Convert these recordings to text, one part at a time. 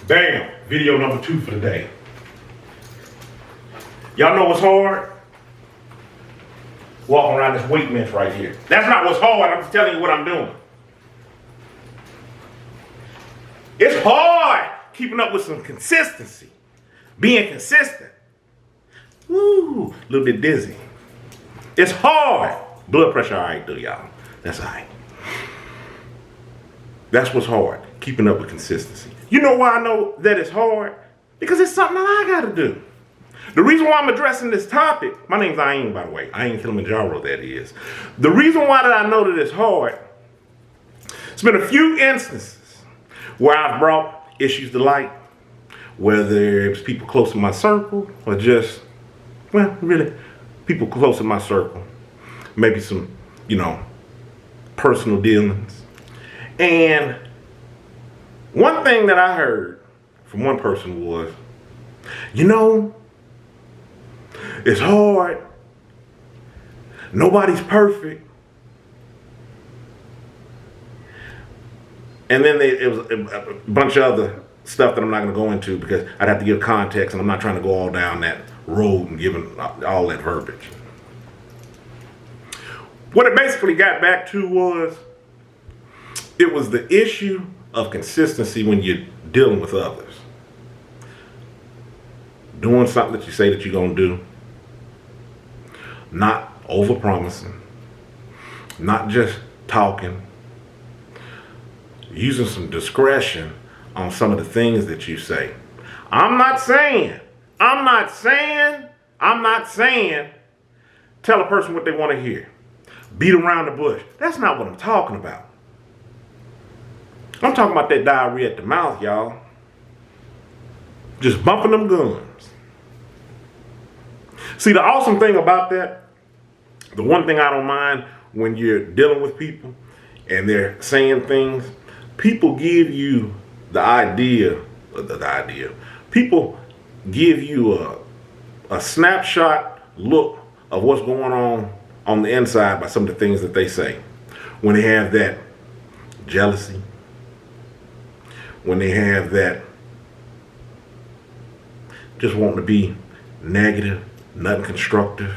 Bam! Video number 2 for the day. Y'all know what's hard? Walking around this weight bench right here. That's not what's hard. I'm just telling you what I'm doing. It's hard keeping up with some consistency. Being consistent. Woo! A little bit dizzy. It's hard. Blood pressure all right, though, y'all. That's all right. That's what's hard. Keeping up with consistency. You know why I know that it's hard? Because it's something that I got to do. The reason why I'm addressing this topic, my name's Ayin, by the way. Ayin Kilimanjaro, that is. The reason why that I know that it's hard, it's been a few instances where I've brought issues to light, whether it was people close to my circle or just, well, really, people close to my circle. Maybe some, personal dealings. And one thing that I heard from one person was, it's hard. Nobody's perfect. And then it was a bunch of other stuff that I'm not going to go into because I'd have to give context, and I'm not trying to go all down that road and giving all that verbiage. What it basically got back to was, it was the issue of consistency when you're dealing with others. Doing something that you say that you're going to do. Not over-promising. Not just talking. Using some discretion on some of the things that you say. I'm not saying tell a person what they want to hear. Beat around the bush. That's not what I'm talking about. I'm talking about that diarrhea at the mouth, y'all. Just bumping them gums. See, the awesome thing about that, the one thing I don't mind when you're dealing with people and they're saying things, people give you the idea. People give you a snapshot look of what's going on the inside by some of the things that they say. When they have that jealousy, when they have that just wanting to be negative, nothing constructive,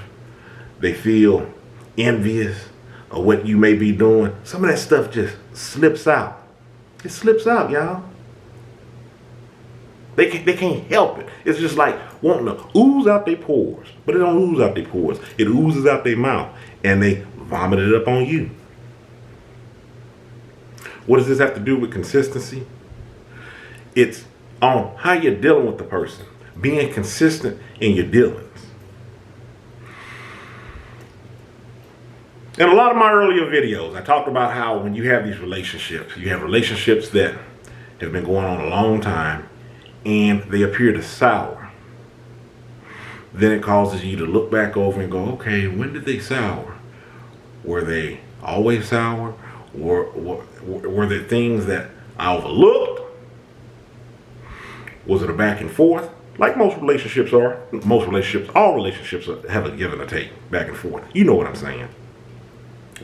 they feel envious of what you may be doing. Some of that stuff just slips out. It slips out, y'all. They can't help it. It's just like wanting to ooze out their pores. But it don't ooze out their pores. It oozes out their mouth. And they vomit it up on you. What does this have to do with consistency? It's on how you're dealing with the person. Being consistent in your dealings. In a lot of my earlier videos, I talked about how when you have these relationships, you have relationships that have been going on a long time, and they appear to sour. Then it causes you to look back over and go, okay, when did they sour? Were they always sour? Were there things that I overlooked? Was it a back and forth? Like most relationships are. All relationships have a give and a take, back and forth. You know what I'm saying.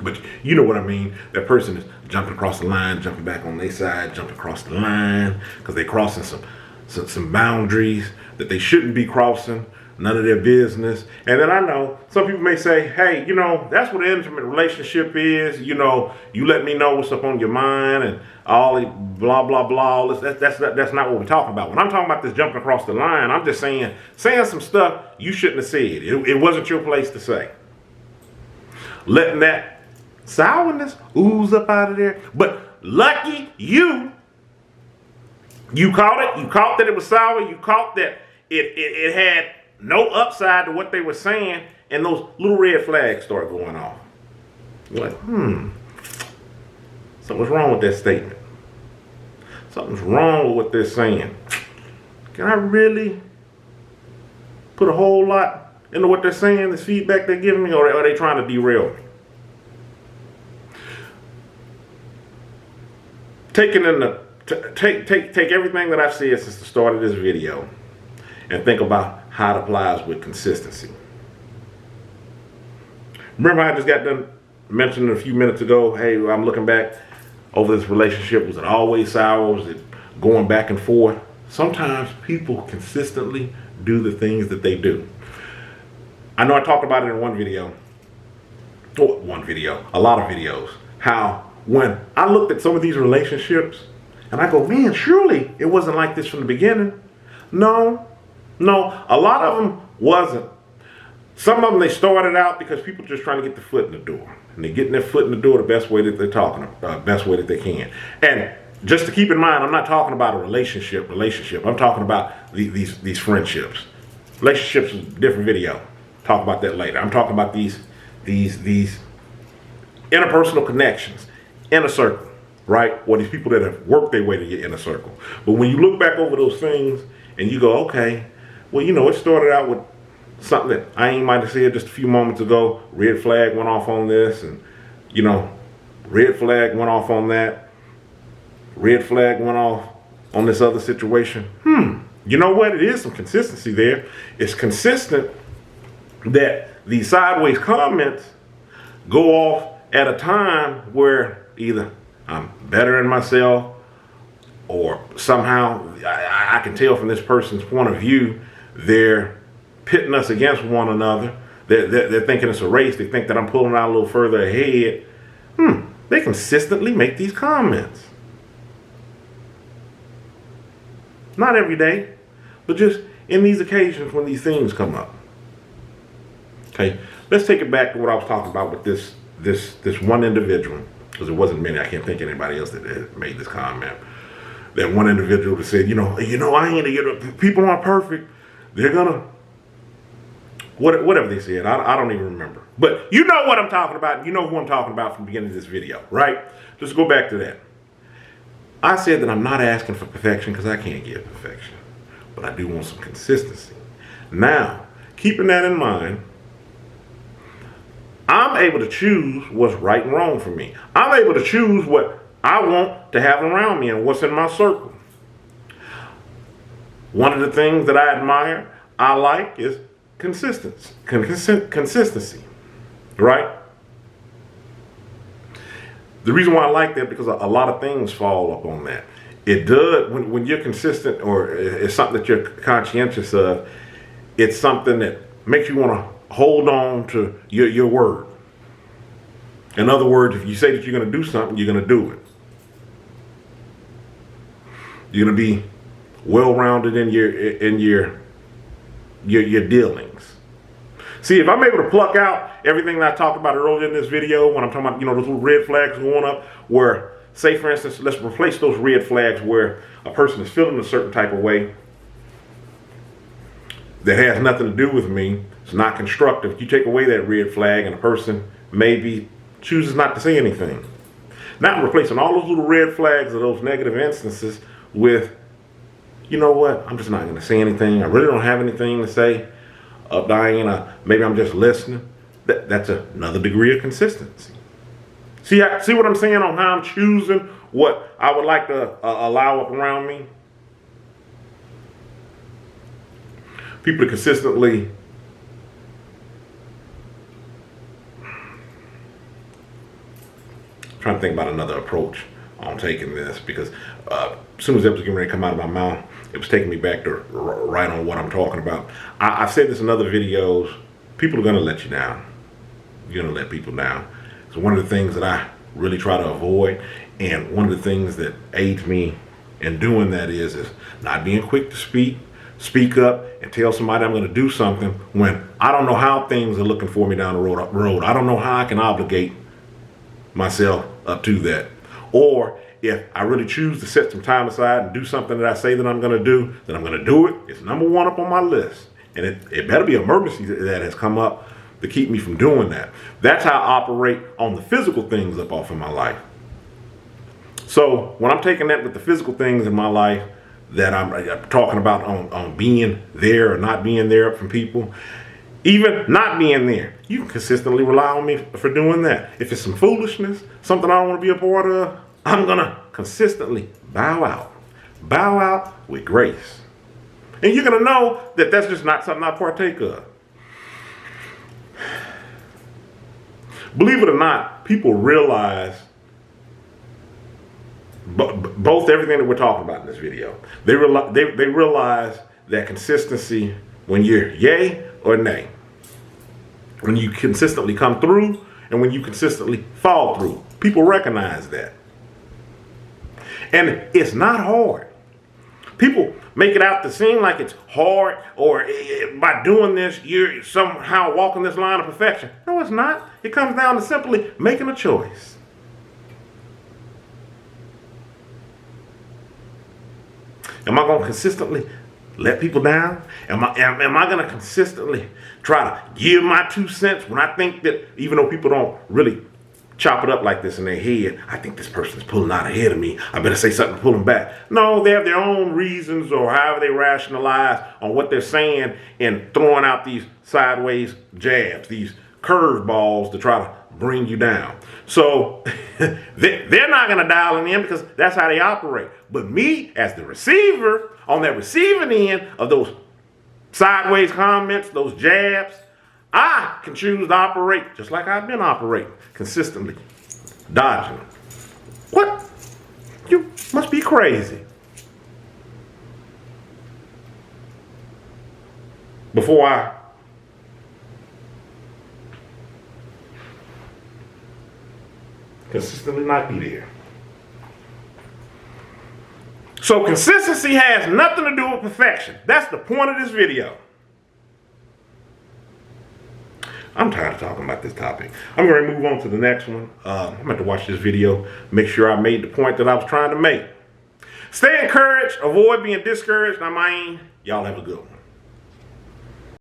But you know what I mean. That person is jumping across the line, jumping back on their side, jumping across the line, because they're crossing some boundaries that they shouldn't be crossing. None of their business. And then I know some people may say, hey, that's what an intimate relationship is. You let me know what's up on your mind and all the blah, blah, blah. All this. That's not what we're talking about. When I'm talking about this jumping across the line, I'm just saying some stuff you shouldn't have said. It wasn't your place to say. Letting that sourness ooze up out of there. But lucky you caught it. You caught that it was sour. You caught that it had no upside to what they were saying, and those little red flags start going off. You're like, something's wrong with that statement. Something's wrong with what they're saying. Can I really put a whole lot into what they're saying, this feedback they're giving me, or are they trying to derail me? Take everything that I've said since the start of this video and think about how it applies with consistency. Remember I just got done mentioning a few minutes ago, hey, I'm looking back over this relationship. Was it always sour? Was it going back and forth? sometimes people consistently do the things that they do. I know I talked about it in one video, a lot of videos, how when I looked at some of these relationships and I go, man, surely it wasn't like this from the beginning. No, a lot of them wasn't. Some of them, they started out because people just trying to get the foot in the door. And they're getting their foot in the door the best way that they're talking, best way that they can. And just to keep in mind, I'm not talking about a relationship. I'm talking about these friendships. Relationships is a different video. Talk about that later. I'm talking about these interpersonal connections, inner circle, right? Or these people that have worked their way to your inner circle. But when you look back over those things and you go, okay, well, it started out with something that I might have said just a few moments ago. Red flag went off on this, and red flag went off on that. Red flag went off on this other situation. You know what? It is some consistency there. It's consistent that these sideways comments go off at a time where either I'm bettering myself, or somehow I can tell from this person's point of view, they're pitting us against one another. They're thinking it's a race. They think that I'm pulling out a little further ahead. They consistently make these comments. Not every day, but just in these occasions when these things come up. Okay, let's take it back to what I was talking about with this one individual, because it wasn't many. I can't think of anybody else that had made this comment. That one individual that said, people aren't perfect. They're gonna whatever they said. I don't even remember. But you know what I'm talking about. You know who I'm talking about from the beginning of this video, right? Let's go back to that. I said that I'm not asking for perfection because I can't give perfection, but I do want some consistency. Now, keeping that in mind, I'm able to choose what's right and wrong for me. I'm able to choose what I want to have around me and what's in my circle. One of the things that I admire, I like, is consistency, right? The reason why I like that, because a lot of things fall up on that. It does, when you're consistent, or it's something that you're conscientious of, it's something that makes you want to hold on to your word. In other words, if you say that you're going to do something, you're going to do it. You're going to be well-rounded in your dealings. See, if I'm able to pluck out everything that I talked about earlier in this video, when I'm talking about, those little red flags going up, where, say for instance, let's replace those red flags where a person is feeling a certain type of way that has nothing to do with me. It's not constructive. You take away that red flag and a person maybe chooses not to say anything. Not replacing all those little red flags of those negative instances with, you know what, I'm just not going to say anything. I really don't have anything to say. Diana, maybe I'm just listening. That's another degree of consistency. See what I'm saying on how I'm choosing what I would like to allow up around me? People are consistently trying to think about another approach on taking this, because as soon as it was getting ready to come out of my mouth, it was taking me back to right on what I'm talking about. I've said this in other videos. People are going to let you down. You're going to let people down. It's one of the things that I really try to avoid. And one of the things that aids me in doing that is not being quick to speak up and tell somebody I'm going to do something when I don't know how things are looking for me down the road. I don't know how I can obligate myself up to that. Or if I really choose to set some time aside and do something that I say that I'm going to do, then I'm going to do it. It's number one up on my list. And it better be an emergency that has come up to keep me from doing that. That's how I operate on the physical things up off of my life. So when I'm taking that with the physical things in my life that I'm talking about on being there or not being there from people, even not being there, you can consistently rely on me for doing that. If it's some foolishness, something I don't want to be a part of, I'm going to consistently bow out with grace. And you're going to know that that's just not something I partake of. Believe it or not, people realize both everything that we're talking about in this video. They realize that consistency, when you're yay or nay, when you consistently come through and when you consistently fall through, people recognize that. And it's not hard. People make it out to seem like it's hard, or by doing this, you're somehow walking this line of perfection. No, it's not. It comes down to simply making a choice. Am I going to consistently let people down? Am I going to consistently try to give my 2 cents when I think that, even though people don't really chop it up like this in their head, I think this person's pulling out ahead of me, I better say something to pull them back? No, they have their own reasons, or however they rationalize on what they're saying, and throwing out these sideways jabs, these curveballs to try to bring you down. So they're not going to dial it in, because that's how they operate. But me, as the receiver, on that receiving end of those sideways comments, those jabs, I can choose to operate just like I've been operating, consistently dodging them. What? You must be crazy. Before I consistently not be there. So consistency has nothing to do with perfection. That's the point of this video. I'm tired of talking about this topic. I'm going to move on to the next one. I'm going to watch this video, make sure I made the point that I was trying to make. Stay encouraged, avoid being discouraged. Y'all have a good one.